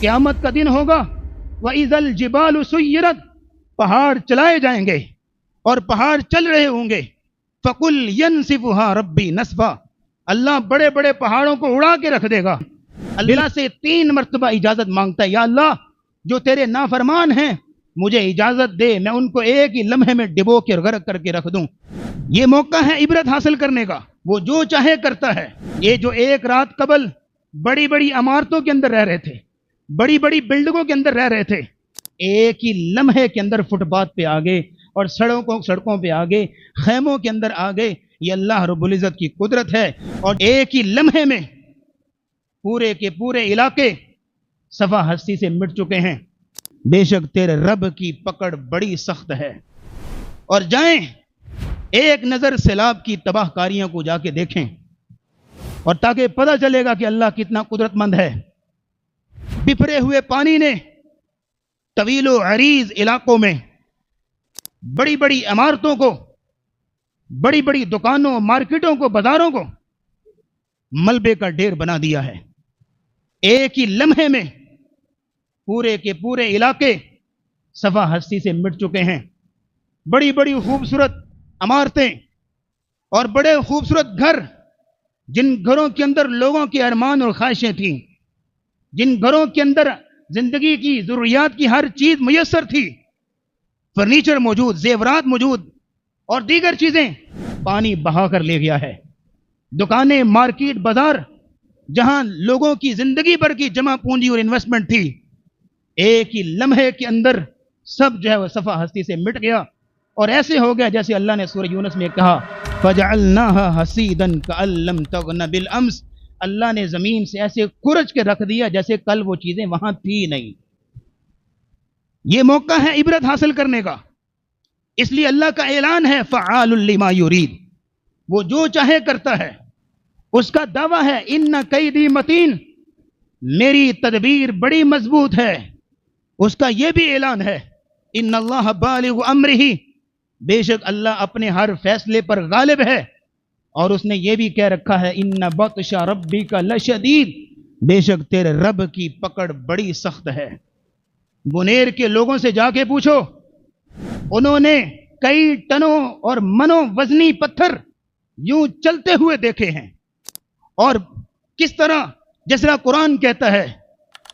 قیامت کا دن ہوگا وَإِذَا الْجِبَالُ سُيِّرَتْ، پہاڑ چلائے جائیں گے اور پہاڑ چل رہے ہوں گے. فَقُلْ يَنْسِفُهَا رَبِّي نَسْفًا، اللہ بڑے بڑے پہاڑوں کو اڑا کے رکھ دے گا. اللہ سے 3 مرتبہ اجازت مانگتا ہے، یا اللہ جو تیرے نافرمان ہیں مجھے اجازت دے، میں ان کو ایک ہی لمحے میں ڈبو کے غرق کر کے رکھ دوں. یہ موقع ہے عبرت حاصل کرنے کا. وہ جو چاہے کرتا ہے. یہ جو ایک رات قبل بڑی بڑی عمارتوں کے اندر رہ رہے تھے، بڑی بڑی بلڈنگوں کے اندر رہ رہے تھے، ایک ہی لمحے کے اندر فٹ پاتھ پہ آ گئے اور سڑکوں پہ آ گئے، خیموں کے اندر آ گئے. یہ اللہ رب العزت کی قدرت ہے. اور ایک ہی لمحے میں پورے کے پورے علاقے صفا ہستی سے مٹ چکے ہیں. بے شک تیرے رب کی پکڑ بڑی سخت ہے. اور جائیں ایک نظر سیلاب کی تباہ کاریوں کو جا کے دیکھیں، اور تاکہ پتہ چلے گا کہ اللہ کتنا قدرت مند ہے. بفرے ہوئے پانی نے طویل و عریض علاقوں میں بڑی بڑی عمارتوں کو، بڑی بڑی دکانوں، مارکیٹوں کو، بازاروں کو ملبے کا ڈھیر بنا دیا ہے. ایک ہی لمحے میں پورے کے پورے علاقے صفا ہستی سے مٹ چکے ہیں. بڑی بڑی خوبصورت عمارتیں اور بڑے خوبصورت گھر، جن گھروں کے اندر لوگوں کے ارمان اور خواہشیں تھیں، جن گھروں کے اندر زندگی کی ضروریات کی ہر چیز میسر تھی، فرنیچر موجود، زیورات موجود اور دیگر چیزیں، پانی بہا کر لے گیا ہے. دکانیں، مارکیٹ، بازار، جہاں لوگوں کی زندگی بھر کی جمع پونجی اور انویسٹمنٹ تھی، ایک ہی لمحے کے اندر سب جو ہے وہ صفا ہستی سے مٹ گیا. اور ایسے ہو گیا جیسے اللہ نے سورہ یونس میں کہا فَجَعَلْنَاهَا حَسِيدًا كَأَن لَّمْ تَغْنَ بِالْأَمْسِ، اللہ نے زمین سے ایسے کھرچ کے رکھ دیا جیسے کل وہ چیزیں وہاں تھی نہیں. یہ موقع ہے عبرت حاصل کرنے کا. اس لیے اللہ کا اعلان ہے فعال لما یرید، وہ جو چاہے کرتا ہے. اس کا دعویٰ ہے ان کیدی متین، میری تدبیر بڑی مضبوط ہے. اس کا یہ بھی اعلان ہے ان اللہ بالغ امرہ، بے شک اللہ اپنے ہر فیصلے پر غالب ہے. اور اس نے یہ بھی کہہ رکھا ہے ان بطش ربک لشدید، بے شک تیرے رب کی پکڑ بڑی سخت ہے. بنیر کے لوگوں سے جا کے پوچھو، انہوں نے کئی ٹنوں اور منوں وزنی پتھر یوں چلتے ہوئے دیکھے ہیں. اور کس طرح، جس طرح قرآن کہتا ہے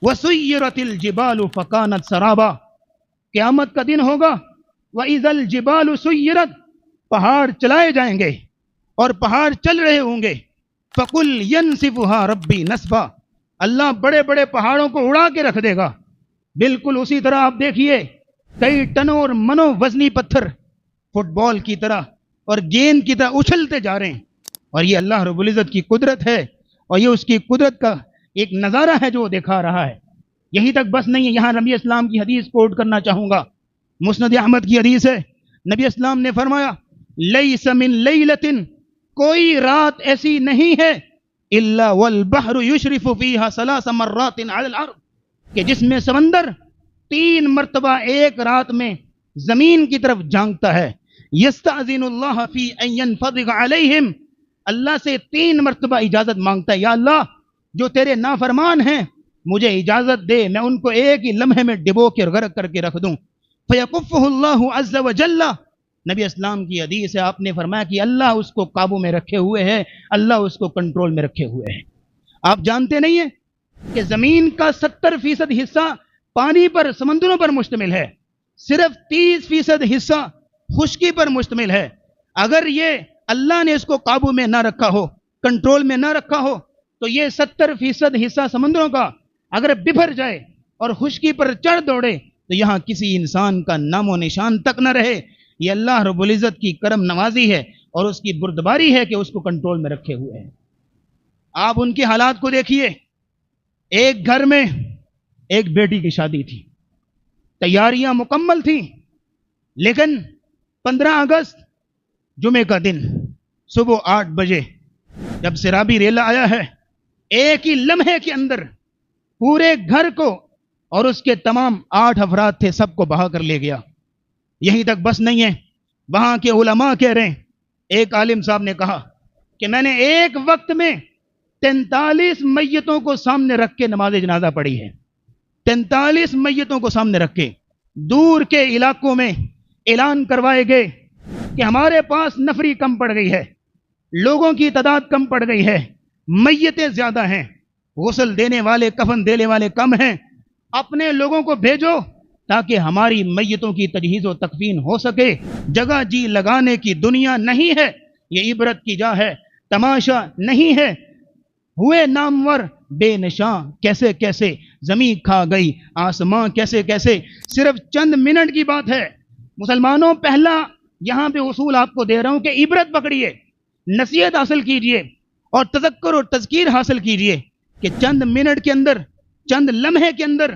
وَسُيِّرَتِ الْجِبَالُ فَكَانَتْ سَرَابًا، قیامت کا دن ہوگا وَإِذَا الْجِبَالُ سُيِّرَتْ، پہاڑ چلائے جائیں گے اور پہاڑ چل رہے ہوں گے. فَقُلْ يَنْسِفُهَا رَبِّي نَسْفًا، اللہ بڑے بڑے پہاڑوں کو اڑا کے رکھ دے گا. بالکل اسی طرح آپ دیکھیے کئی ٹنوں اور منوں وزنی پتھر فٹ بال کی طرح اور گیند کی طرح اچھلتے جا رہے ہیں. اور یہ اللہ رب العزت کی قدرت ہے، اور یہ اس کی قدرت کا ایک نظارہ ہے جو وہ دکھا رہا ہے. یہیں تک بس نہیں ہے، یہاں نبی اسلام کی حدیث کوٹ کرنا چاہوں گا. مسند احمد کی حدیث ہے، نبی اسلام نے فرمایا لیس من لیلۃ، کوئی رات ایسی نہیں ہے الا والبحر یشرف فیہا 3 مرات علی الارض، کہ جس میں سمندر 3 مرتبہ ایک رات میں زمین کی طرف جھانکتا ہے. یستأذن اللہ فی ان ینفضغ علیہم، اللہ سے 3 مرتبہ اجازت مانگتا ہے، یا اللہ جو تیرے نافرمان ہیں مجھے اجازت دے، میں ان کو ایک ہی لمحے میں ڈبو کے غرق کر کے رکھ دوں. فیکفہ اللہ عز وجل، نبی اسلام کی حدیث ہے، آپ نے فرمایا کہ اللہ اس کو قابو میں رکھے ہوئے ہے، اللہ اس کو کنٹرول میں رکھے ہوئے ہے. آپ جانتے نہیں ہیں کہ زمین کا 70% حصہ پانی پر، سمندروں پر مشتمل ہے، صرف 30% حصہ خشکی پر مشتمل ہے. اگر یہ اللہ نے اس کو قابو میں نہ رکھا ہو، کنٹرول میں نہ رکھا ہو، تو یہ 70% حصہ سمندروں کا اگر بفر جائے اور خشکی پر چڑھ دوڑے تو یہاں کسی انسان کا نام و نشان تک نہ رہے. یہ اللہ رب العزت کی کرم نوازی ہے اور اس کی بردباری ہے کہ اس کو کنٹرول میں رکھے ہوئے ہیں. آپ ان کے حالات کو دیکھیے. ایک گھر میں ایک بیٹی کی شادی تھی، تیاریاں مکمل تھیں، لیکن 15 اگست جمعے کا دن صبح 8 بجے جب سرابی ریلا آیا ہے، ایک ہی لمحے کے اندر پورے گھر کو اور اس کے تمام 8 افراد تھے سب کو بہا کر لے گیا. یہیں تک بس نہیں ہے، وہاں کے علماء کہہ رہے ہیں، ایک عالم صاحب نے کہا کہ میں نے ایک وقت میں 43 میتوں کو سامنے رکھ کے نماز جنازہ پڑھی ہے. 45 میتوں کو سامنے رکھ کے دور کے علاقوں میں اعلان کروائے گئے کہ ہمارے پاس نفری کم پڑ گئی ہے، لوگوں کی تعداد کم پڑ گئی ہے، میتیں زیادہ ہیں، غسل دینے والے کفن دینے والے کم ہیں، اپنے لوگوں کو بھیجو تاکہ ہماری میتوں کی تجہیز و تکفین ہو سکے۔ جگہ جی لگانے کی دنیا نہیں ہے، یہ عبرت کی جا ہے، تماشا نہیں ہے۔ ہوئے نامور بے نشاں کیسے کیسے، زمین کھا گئی آسمان کیسے کیسے۔ صرف چند منٹ کی بات ہے مسلمانوں، پہلا یہاں پہ اصول آپ کو دے رہا ہوں کہ عبرت پکڑیے، نصیحت حاصل کیجئے اور تذکر اور تذکیر حاصل کیجئے کہ چند منٹ کے اندر، چند لمحے کے اندر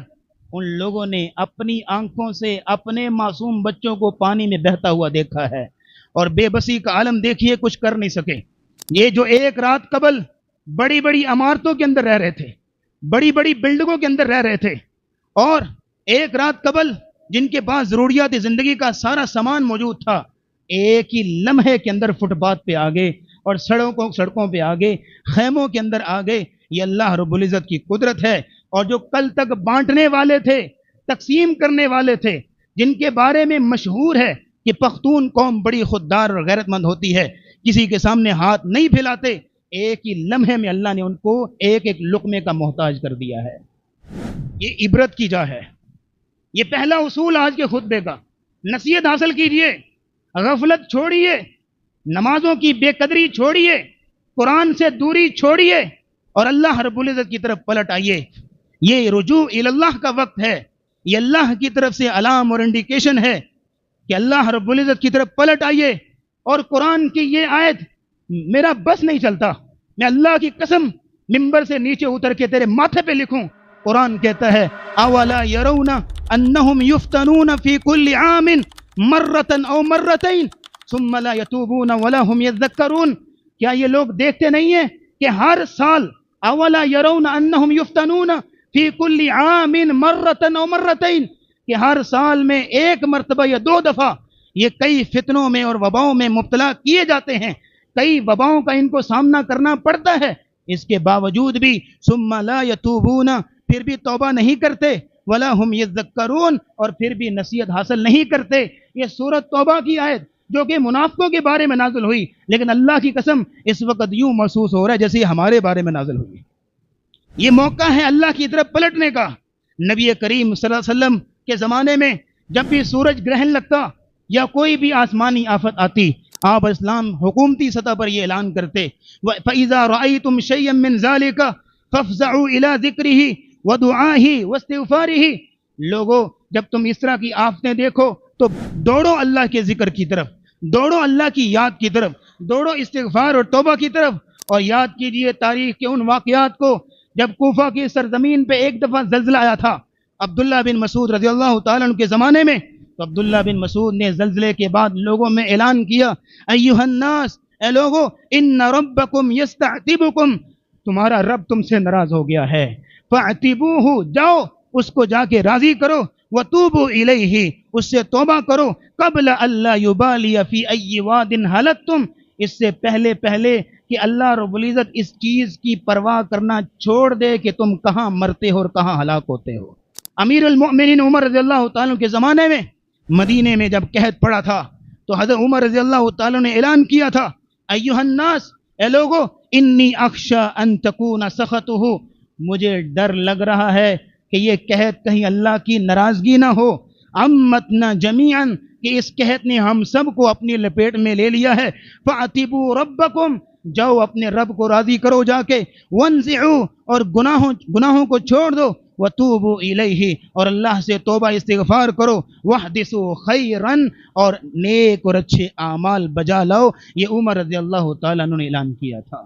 ان لوگوں نے اپنی آنکھوں سے اپنے معصوم بچوں کو پانی میں بہتا ہوا دیکھا ہے، اور بے بسی کا عالم دیکھیے، کچھ کر نہیں سکے۔ یہ جو ایک رات قبل بڑی بڑی عمارتوں کے اندر رہ رہے تھے، بڑی بڑی بلڈنگوں کے اندر رہ رہے تھے، اور ایک رات قبل جن کے پاس ضروریات زندگی کا سارا سامان موجود تھا، ایک ہی لمحے کے اندر فٹ پاتھ پہ آ گئے اور سڑکوں پہ آ گئے، خیموں کے اندر آ گئے۔ یہ اللہ رب العزت کی قدرت ہے۔ اور جو کل تک بانٹنے والے تھے، تقسیم کرنے والے تھے، جن کے بارے میں مشہور ہے کہ پختون قوم بڑی خوددار اور غیرت مند ہوتی ہے، کسی کے سامنے ہاتھ نہیں پھیلاتے، ایک ہی لمحے میں اللہ نے ان کو ایک ایک لقمے کا محتاج کر دیا ہے۔ یہ عبرت کی جا ہے۔ یہ پہلا اصول آج کے خطبے کا، نصیحت حاصل کیجئے، غفلت چھوڑیے، نمازوں کی بے قدری چھوڑیے، قرآن سے دوری چھوڑیے اور اللہ رب العزت کی طرف پلٹ آئیے۔ یہ رجوع الی اللہ کا وقت ہے، یہ اللہ کی طرف سے علام اور انڈیکیشن ہے کہ اللہ رب العزت کی طرف پلٹ آئیے۔ اور قرآن کی یہ آیت میرا بس نہیں چلتا، میں اللہ کی قسم ممبر سے نیچے اتر کے تیرے ماتھے پہ لکھوں۔ قرآن کہتا ہے اولا یرون انہم یفتنون فی کل عام مرۃ او مرتین ثم لا یتوبون ولا هم یذکرون۔ کیا یہ لوگ دیکھتے نہیں ہیں کہ ہر سال، اولا یرون انہم یفتنون فی کل عام مرۃ او مرتین، کہ ہر سال میں ایک مرتبہ یا 2 دفعہ یہ کئی فتنوں میں اور وباؤں میں مبتلا کیے جاتے ہیں، کئی وباؤں کا ان کو سامنا کرنا پڑتا ہے، اس کے باوجود بھی ثم لا یتوبون، پھر بھی توبہ نہیں کرتے، ولا هم یذکرون، اور پھر بھی نصیحت حاصل نہیں کرتے۔ یہ سورۃ توبہ کی آیت جو کہ منافقوں کے بارے میں نازل ہوئی، لیکن اللہ کی قسم اس وقت یوں محسوس ہو رہا ہے جیسے ہمارے بارے میں نازل ہوئی۔ یہ موقع ہے اللہ کی طرف پلٹنے کا۔ نبی کریم صلی اللہ علیہ وسلم کے زمانے میں جب بھی سورج گرہن لگتا یا کوئی بھی آسمانی آفت آتی، آپ اسلام حکومتی سطح پر یہ اعلان کرتے فَإِذَا رَأَيْتُمْ شَيْئًا مِّن ذَلِكَ فَافْزَعُوا إِلَىٰ ذِكْرِهِ وَدُعَائِهِ وَاسْتِغْفَارِهِ۔ لوگو جب تم اس طرح کی آفتیں دیکھو تو دوڑو اللہ کے ذکر کی طرف، دوڑو اللہ کی یاد کی طرف، دوڑو استغفار اور توبہ کی طرف، اور یاد کیجئے تاریخ کے ان واقعات کو جب کوفہ کی سرزمین پہ ایک دفعہ زلزلہ آیا تھا عبداللہ بن مسعود رضی اللہ تعالیٰ عنہ کے زمانے میں، تو عبداللہ بن مسعود نے زلزلے کے بعد لوگوں میں اعلان کیا ایھا الناس، اے لوگو، ان ربکم یستعتبکم، تمہارا رب تم سے ناراض ہو گیا ہے، فاعتبوہ، جاؤ اس کو جا کے راضی کرو، وتوبوا الیہ، اس سے توبہ کرو، قبل اللہ یبالی فی ای واد ہلکتم، اس سے پہلے کہ اللہ رب العزت اس چیز کی پرواہ کرنا چھوڑ دے کہ تم کہاں مرتے ہو اور کہاں ہلاک ہوتے ہو۔ امیر المؤمنین عمر رضی اللہ تعالیٰ کے زمانے میں مدینے میں جب قحط پڑا تھا تو حضرت عمر رضی اللہ تعالیٰ نے اعلان کیا تھا ایھا الناس، اے لوگو، انی اخشی ان تکون سخطہ، مجھے ڈر لگ رہا ہے کہ یہ قحط کہیں اللہ کی ناراضگی نہ ہو، امتنا جمیعاً، کہ اس قحط نے ہم سب کو اپنی لپیٹ میں لے لیا ہے، فاعتبوا ربکم، جاؤ اپنے رب کو راضی کرو جا کے، وانزعوا، اور گناہوں کو چھوڑ دو، وتوبوا الیہ، اور اللہ سے توبہ استغفار کرو، واحدثوا خیرا، اور نیک اور اچھے اعمال بجا لاؤ۔ یہ عمر رضی اللہ تعالیٰ عنہ نے اعلان کیا تھا۔